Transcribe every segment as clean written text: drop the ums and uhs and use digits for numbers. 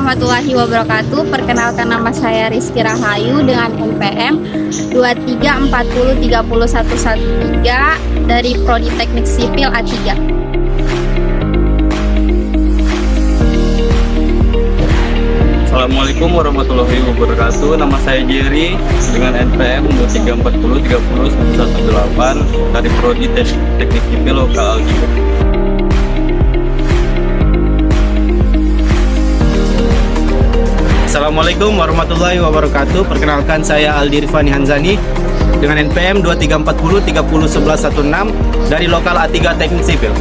warahmatullahi wabarakatuh. Perkenalkan, nama saya Rizky Rahayu dengan NPM 2340301113 dari Prodi Teknik Sipil A3. Assalamualaikum warahmatullahi wabarakatuh. Nama saya Jerry dengan NPM 2340301118 dari Prodi Teknik Sipil Lokal A3. Assalamualaikum warahmatullahi wabarakatuh. Perkenalkan, saya Aldi Rifani Hanzani dengan NPM 2340301116 dari Lokal A3 Teknik Sipil.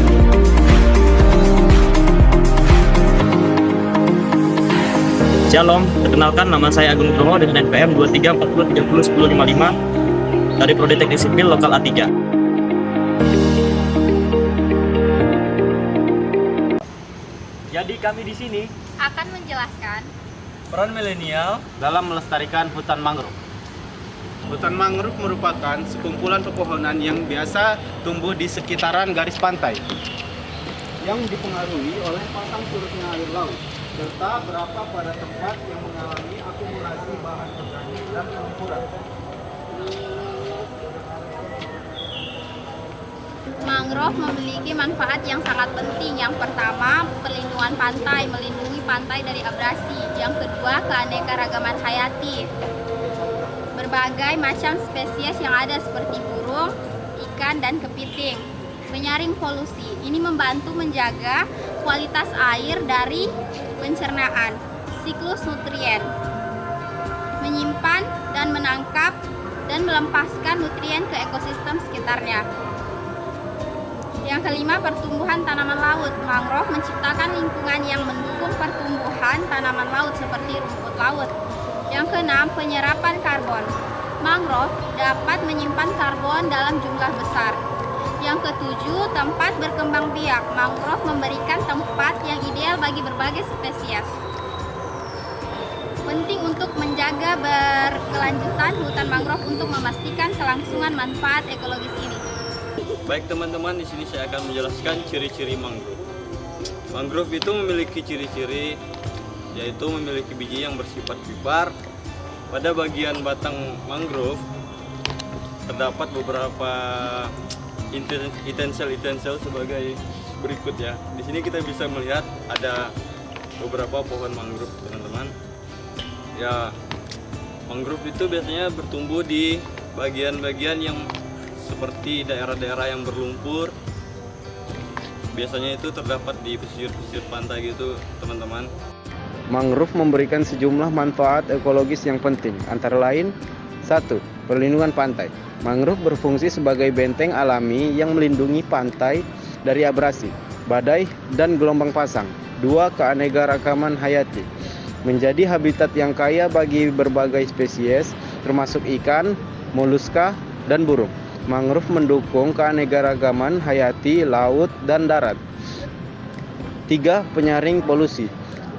Shalom, perkenalkan, nama saya Agung Nugroho dengan NPM 2340301055 dari Prodi Teknik Sipil Lokal A3. Jadi kami di sini Akan menjelaskan Peran milenial dalam melestarikan hutan mangrove. Hutan mangrove merupakan sekumpulan pepohonan yang biasa tumbuh di sekitaran garis pantai yang dipengaruhi oleh pasang surutnya air laut serta berapa pada tempat yang mengalami akumulasi bahan organik dan campuran. mangrove memiliki manfaat yang sangat penting. Yang pertama, perlindungan pantai, melindungi pantai dari abrasi. Yang kedua, keanekaragaman hayati. Berbagai macam spesies yang ada seperti burung, ikan, dan kepiting. Menyaring polusi. Ini membantu menjaga kualitas air dari pencernaan. Siklus nutrien. Menyimpan dan menangkap dan melepaskan nutrien ke ekosistem sekitarnya. Yang kelima, pertumbuhan tanaman laut. Mangrove menciptakan lingkungan yang mendukung pertumbuhan tanaman laut seperti rumput laut. Yang keenam, penyerapan karbon. Mangrove dapat menyimpan karbon dalam jumlah besar. Yang ketujuh, tempat berkembang biak. Mangrove memberikan tempat yang ideal bagi berbagai spesies. Penting untuk menjaga berkelanjutan hutan mangrove untuk memastikan kelangsungan manfaat ekologis ini. Baik teman-teman, di sini saya akan menjelaskan ciri-ciri mangrove. Mangrove itu memiliki ciri-ciri, yaitu memiliki biji yang bersifat pibar. Pada bagian batang mangrove terdapat beberapa utensil sebagai berikut ya. Di sini kita bisa melihat ada beberapa pohon mangrove, teman-teman. Ya, mangrove itu biasanya bertumbuh di bagian-bagian yang seperti daerah-daerah yang berlumpur. Biasanya itu terdapat di pesisir-pesisir pantai gitu, teman-teman. Mangrove memberikan sejumlah manfaat ekologis yang penting, antara lain: 1. Perlindungan pantai. Mangrove berfungsi sebagai benteng alami yang melindungi pantai dari abrasi, badai, dan gelombang pasang. 2. Keanekaragaman hayati. Menjadi habitat yang kaya bagi berbagai spesies, termasuk ikan, moluska, dan burung. Mangrove mendukung keanekaragaman hayati laut dan darat. 3. Penyaring polusi.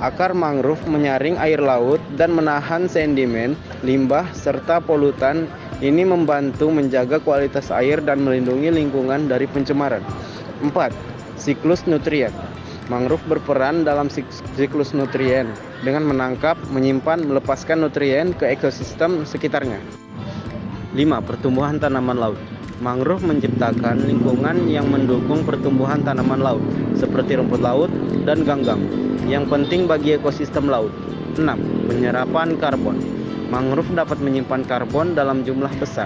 Akar mangrove menyaring air laut dan menahan sedimen, limbah, serta polutan. Ini membantu menjaga kualitas air dan melindungi lingkungan dari pencemaran. 4. Siklus nutrien. Mangrove berperan dalam siklus nutrien dengan menangkap, menyimpan, melepaskan nutrien ke ekosistem sekitarnya. 5. Pertumbuhan tanaman laut. Mangrove menciptakan lingkungan yang mendukung pertumbuhan tanaman laut seperti rumput laut dan ganggang yang penting bagi ekosistem laut. 6. Penyerapan karbon. Mangrove dapat menyimpan karbon dalam jumlah besar,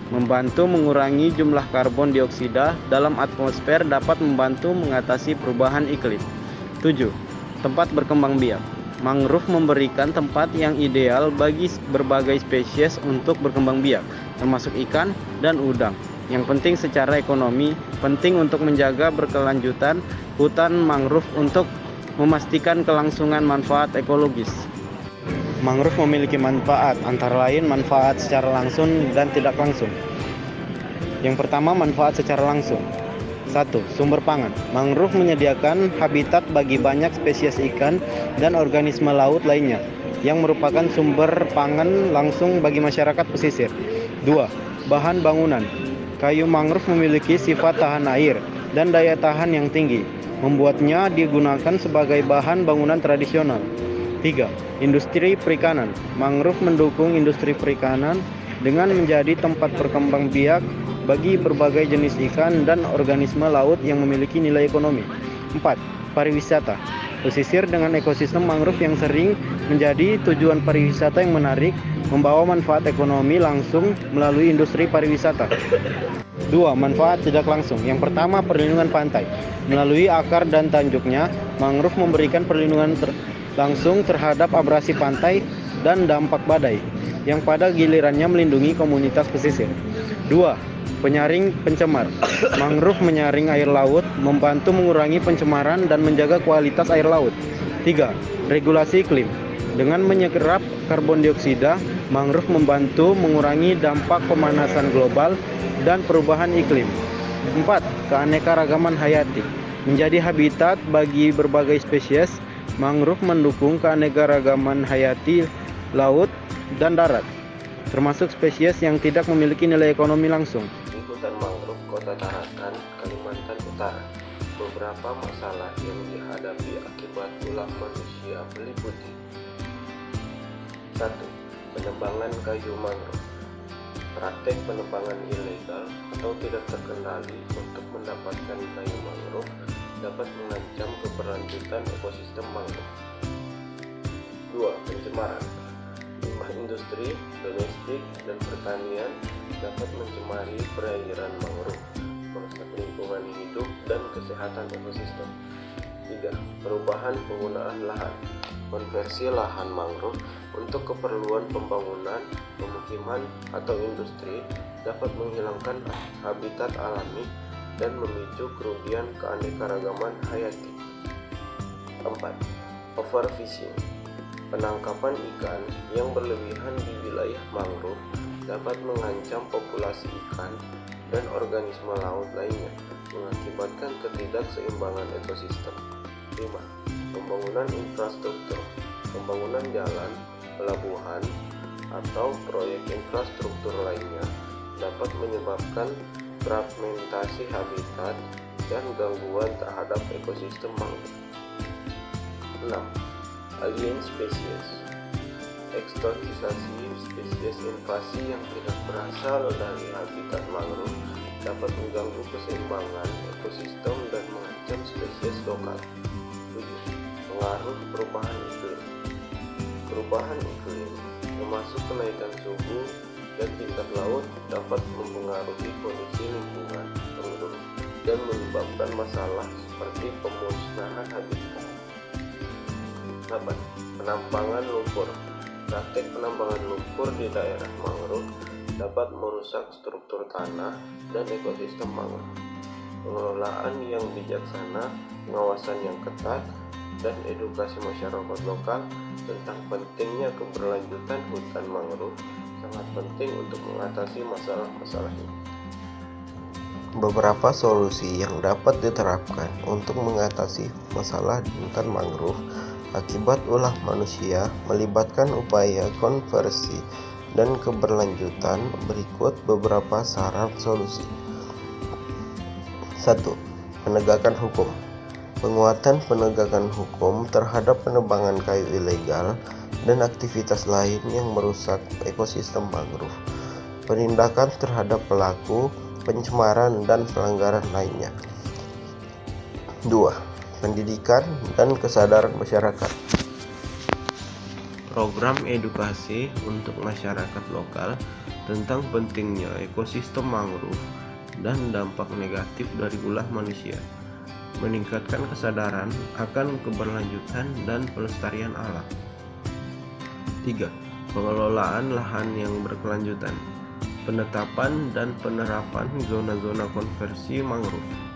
membantu mengurangi jumlah karbon dioksida dalam atmosfer, dapat membantu mengatasi perubahan iklim. 7. Tempat berkembang biak. Mangrove memberikan tempat yang ideal bagi berbagai spesies untuk berkembang biak, termasuk ikan dan udang. Yang penting secara ekonomi, penting untuk menjaga berkelanjutan hutan mangrove untuk memastikan kelangsungan manfaat ekologis. Mangrove memiliki manfaat, antara lain manfaat secara langsung dan tidak langsung. Yang pertama, manfaat secara langsung. 1. Sumber pangan. Mangrove menyediakan habitat bagi banyak spesies ikan dan organisme laut lainnya yang merupakan sumber pangan langsung bagi masyarakat pesisir. 2. Bahan bangunan. Kayu mangrove memiliki sifat tahan air dan daya tahan yang tinggi, membuatnya digunakan sebagai bahan bangunan tradisional. 3. Industri perikanan. Mangrove mendukung industri perikanan dengan menjadi tempat berkembang biak bagi berbagai jenis ikan dan organisme laut yang memiliki nilai ekonomi. 4. Pariwisata. Pesisir dengan ekosistem mangrove yang sering menjadi tujuan pariwisata yang menarik, membawa manfaat ekonomi langsung melalui industri pariwisata. 2. Manfaat tidak langsung. Yang pertama, perlindungan pantai. Melalui akar dan tanjuknya, mangrove memberikan perlindungan langsung terhadap abrasi pantai dan dampak badai, yang pada gilirannya melindungi komunitas pesisir. 2. Penyaring pencemar. Mangrove menyaring air laut, membantu mengurangi pencemaran dan menjaga kualitas air laut. 3. Regulasi iklim. Dengan menyerap karbon dioksida, mangrove membantu mengurangi dampak pemanasan global dan perubahan iklim. 4. Keanekaragaman hayati. Menjadi habitat bagi berbagai spesies, mangrove mendukung keanekaragaman hayati laut dan darat, termasuk spesies yang tidak memiliki nilai ekonomi langsung. Di hutan mangrove Kota Tarakan, Kalimantan Utara, beberapa masalah yang dihadapi akibat ulah manusia meliputi: 1. Penebangan kayu mangrove. Praktek penebangan ilegal atau tidak terkendali untuk mendapatkan kayu mangrove dapat mengancam keberlanjutan ekosistem mangrove. 2. Pencemaran. Limbah industri, domestik, dan pertanian dapat mencemari perairan mangrove, merusak lingkungan hidup dan kesehatan ekosistem. 3. Perubahan penggunaan lahan. Konversi lahan mangrove untuk keperluan pembangunan, pemukiman, atau industri dapat menghilangkan habitat alami dan memicu kerugian keanekaragaman hayati. 4. Overfishing. Penangkapan ikan yang berlebihan di wilayah mangrove dapat mengancam populasi ikan dan organisme laut lainnya, mengakibatkan ketidakseimbangan ekosistem. 5. Pembangunan infrastruktur. Pembangunan jalan, pelabuhan, atau proyek infrastruktur lainnya dapat menyebabkan fragmentasi habitat dan gangguan terhadap ekosistem mangrove. 6. Alien species. Eksotisasi spesies invasi yang tidak berasal dari habitat mangrove dapat mengganggu keseimbangan ekosistem dan mengancam spesies lokal. 7. Pengaruh perubahan iklim. Perubahan iklim, termasuk kenaikan suhu dan tingkat laut, dapat mempengaruhi kondisi lingkungan mangrove dan menyebabkan masalah seperti pemusnahan habitat. 8. Penambangan lumpur. Praktek penambangan lumpur di daerah mangrove dapat merusak struktur tanah dan ekosistem mangrove. Pengelolaan yang bijaksana, pengawasan yang ketat, dan edukasi masyarakat lokal tentang pentingnya keberlanjutan hutan mangrove sangat penting untuk mengatasi masalah-masalah ini. Beberapa solusi yang dapat diterapkan untuk mengatasi masalah di hutan mangrove akibat ulah manusia melibatkan upaya konversi dan keberlanjutan. Berikut beberapa saran solusi. 1. Penegakan hukum. Penguatan penegakan hukum terhadap penebangan kayu ilegal dan aktivitas lain yang merusak ekosistem mangrove. Penindakan terhadap pelaku pencemaran dan pelanggaran lainnya. 2. Pendidikan dan kesadaran masyarakat. Program edukasi untuk masyarakat lokal tentang pentingnya ekosistem mangrove dan dampak negatif dari ulah manusia, meningkatkan kesadaran akan keberlanjutan dan pelestarian alam. 3. Pengelolaan lahan yang berkelanjutan. Penetapan dan penerapan zona-zona konversi mangrove.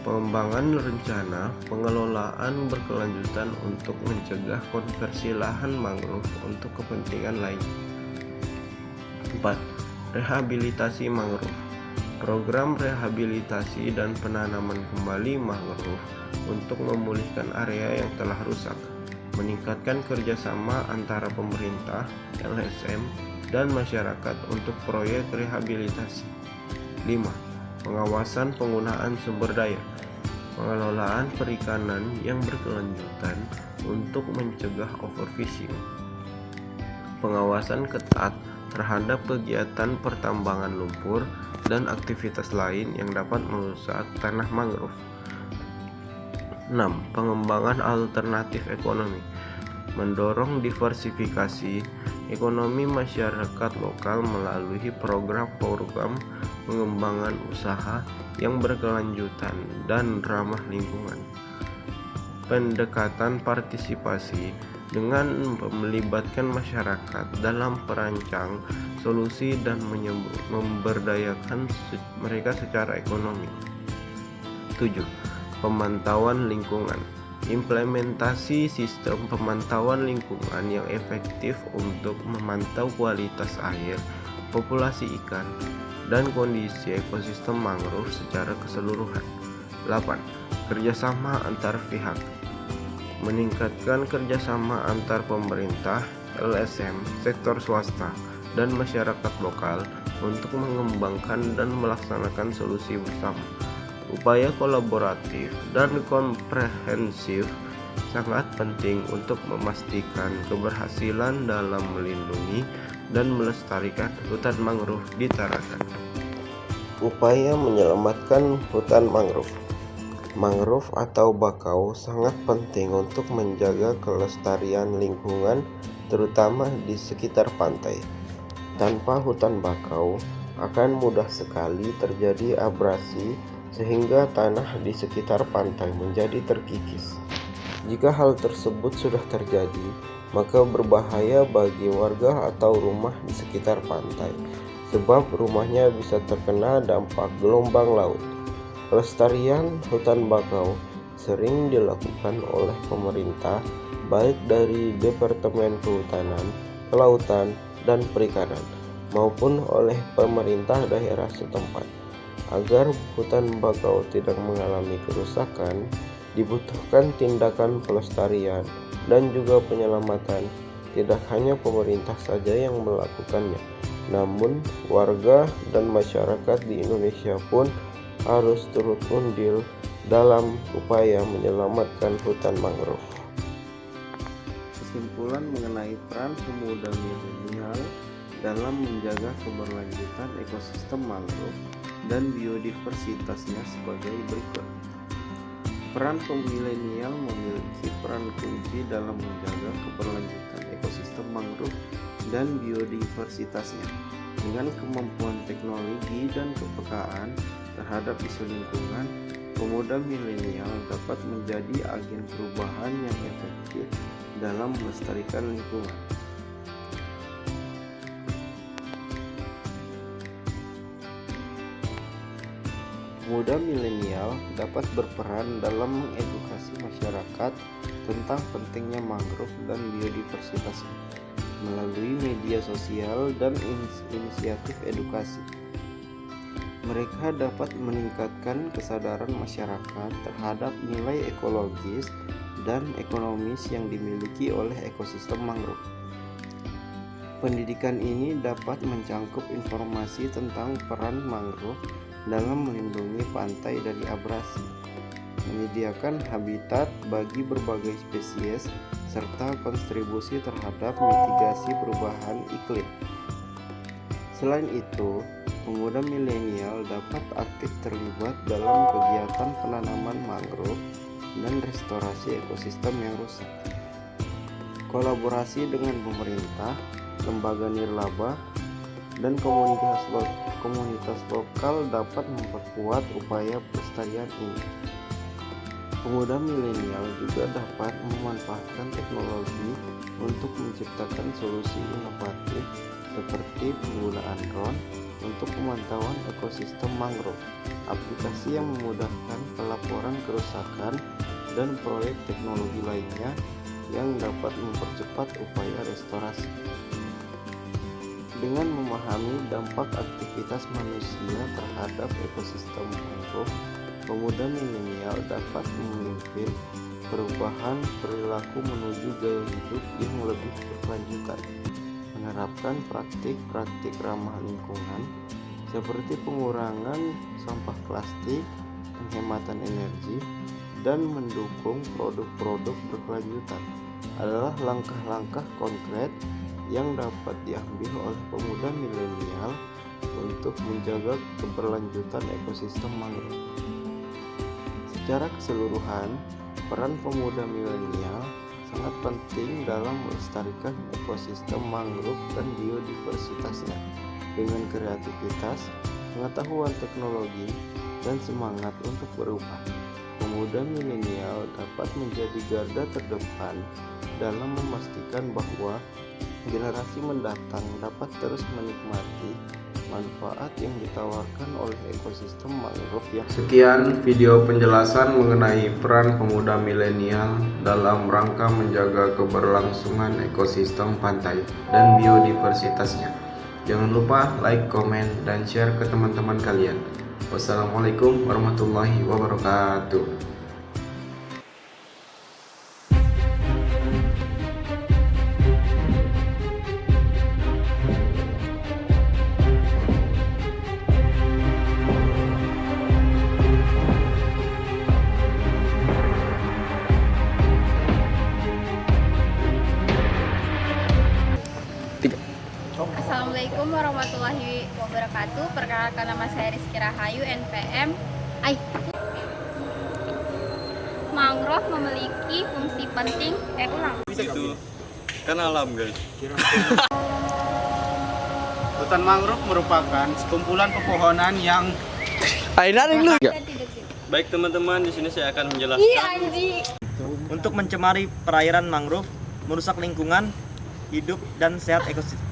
Pengembangan rencana pengelolaan berkelanjutan untuk mencegah konversi lahan mangrove untuk kepentingan lain. 4. Rehabilitasi mangrove. Program rehabilitasi dan penanaman kembali mangrove untuk memulihkan area yang telah rusak, meningkatkan kerjasama antara pemerintah, LSM, dan masyarakat untuk proyek rehabilitasi. 5. Pengawasan penggunaan sumber daya. Pengelolaan perikanan yang berkelanjutan untuk mencegah overfishing. Pengawasan ketat terhadap kegiatan pertambangan lumpur dan aktivitas lain yang dapat merusak tanah mangrove. 6. Pengembangan alternatif ekonomi. Mendorong diversifikasi ekonomi masyarakat lokal melalui program-program pengembangan usaha yang berkelanjutan dan ramah lingkungan. Pendekatan partisipasi dengan melibatkan masyarakat dalam perancang solusi dan memberdayakan mereka secara ekonomi. 7. Pemantauan lingkungan. Implementasi sistem pemantauan lingkungan yang efektif untuk memantau kualitas air, populasi ikan, dan kondisi ekosistem mangrove secara keseluruhan. 8. Kerjasama antar pihak. Meningkatkan kerjasama antar pemerintah, LSM, sektor swasta, dan masyarakat lokal untuk mengembangkan dan melaksanakan solusi bersama. Upaya kolaboratif dan komprehensif sangat penting untuk memastikan keberhasilan dalam melindungi dan melestarikan hutan mangrove di Tarakan. Upaya menyelamatkan hutan mangrove. Mangrove atau bakau sangat penting untuk menjaga kelestarian lingkungan, terutama di sekitar pantai. Tanpa hutan bakau, akan mudah sekali terjadi abrasi sehingga tanah di sekitar pantai menjadi terkikis. Jika hal tersebut sudah terjadi, maka berbahaya bagi warga atau rumah di sekitar pantai, sebab rumahnya bisa terkena dampak gelombang laut. Pelestarian hutan bakau sering dilakukan oleh pemerintah, baik dari Departemen Kehutanan, Kelautan, dan Perikanan, maupun oleh pemerintah daerah setempat. Agar hutan bakau tidak mengalami kerusakan, dibutuhkan tindakan pelestarian dan juga penyelamatan. Tidak hanya pemerintah saja yang melakukannya, namun warga dan masyarakat di Indonesia pun harus turut andil dalam upaya menyelamatkan hutan mangrove. Kesimpulan mengenai peran pemuda milenial dalam menjaga keberlanjutan ekosistem mangrove dan biodiversitasnya sebagai berikut. Peran milenial memiliki peran kunci dalam menjaga keberlanjutan ekosistem mangrove dan biodiversitasnya. Dengan kemampuan teknologi dan kepekaan terhadap isu lingkungan, pemuda milenial dapat menjadi agen perubahan yang efektif dalam melestarikan lingkungan. Pemuda milenial dapat berperan dalam mengedukasi masyarakat tentang pentingnya mangrove dan biodiversitasnya melalui media sosial dan inisiatif edukasi. Mereka dapat meningkatkan kesadaran masyarakat terhadap nilai ekologis dan ekonomis yang dimiliki oleh ekosistem mangrove. Pendidikan ini dapat mencangkup informasi tentang peran mangrove dalam melindungi pantai dari abrasi, menyediakan habitat bagi berbagai spesies, serta kontribusi terhadap mitigasi perubahan iklim. Selain itu, pemuda milenial dapat aktif terlibat dalam kegiatan penanaman mangrove dan restorasi ekosistem yang rusak. Kolaborasi dengan pemerintah, lembaga nirlaba, dan komunitas lokal dapat memperkuat upaya pelestarian ini. Pemuda milenial juga dapat memanfaatkan teknologi untuk menciptakan solusi inovatif seperti penggunaan drone untuk pemantauan ekosistem mangrove, aplikasi yang memudahkan pelaporan kerusakan, dan proyek teknologi lainnya yang dapat mempercepat upaya restorasi. Dengan memahami dampak aktivitas manusia terhadap ekosistem mangrove, pemuda milenial dapat memimpin perubahan perilaku menuju gaya hidup yang lebih berkelanjutan, menerapkan praktik-praktik ramah lingkungan seperti pengurangan sampah plastik, penghematan energi, dan mendukung produk-produk berkelanjutan adalah langkah-langkah konkret yang dapat diambil oleh pemuda milenial untuk menjaga keberlanjutan ekosistem mangrove. Secara keseluruhan, peran pemuda milenial sangat penting dalam melestarikan ekosistem mangrove dan biodiversitasnya. Dengan kreativitas, pengetahuan teknologi, dan semangat untuk berubah, pemuda milenial dapat menjadi garda terdepan dalam memastikan bahwa generasi mendatang dapat terus menikmati manfaat yang ditawarkan oleh ekosistem mangrove yang. Sekian video penjelasan mengenai peran pemuda milenial dalam rangka menjaga keberlangsungan ekosistem pantai dan biodiversitasnya. Jangan lupa like, komen, dan share ke teman-teman kalian. Wassalamualaikum warahmatullahi wabarakatuh. Assalamualaikum warahmatullahi wabarakatuh. Perkenalkan, nama saya Rizky Rahayu, NPM. Mangrove memiliki fungsi penting. Itu kan alam, guys. Hutan mangrove merupakan sekumpulan pepohonan yang Baik teman-teman, di sini saya akan menjelaskan untuk mencemari perairan mangrove, merusak lingkungan hidup dan sehat ekosistem.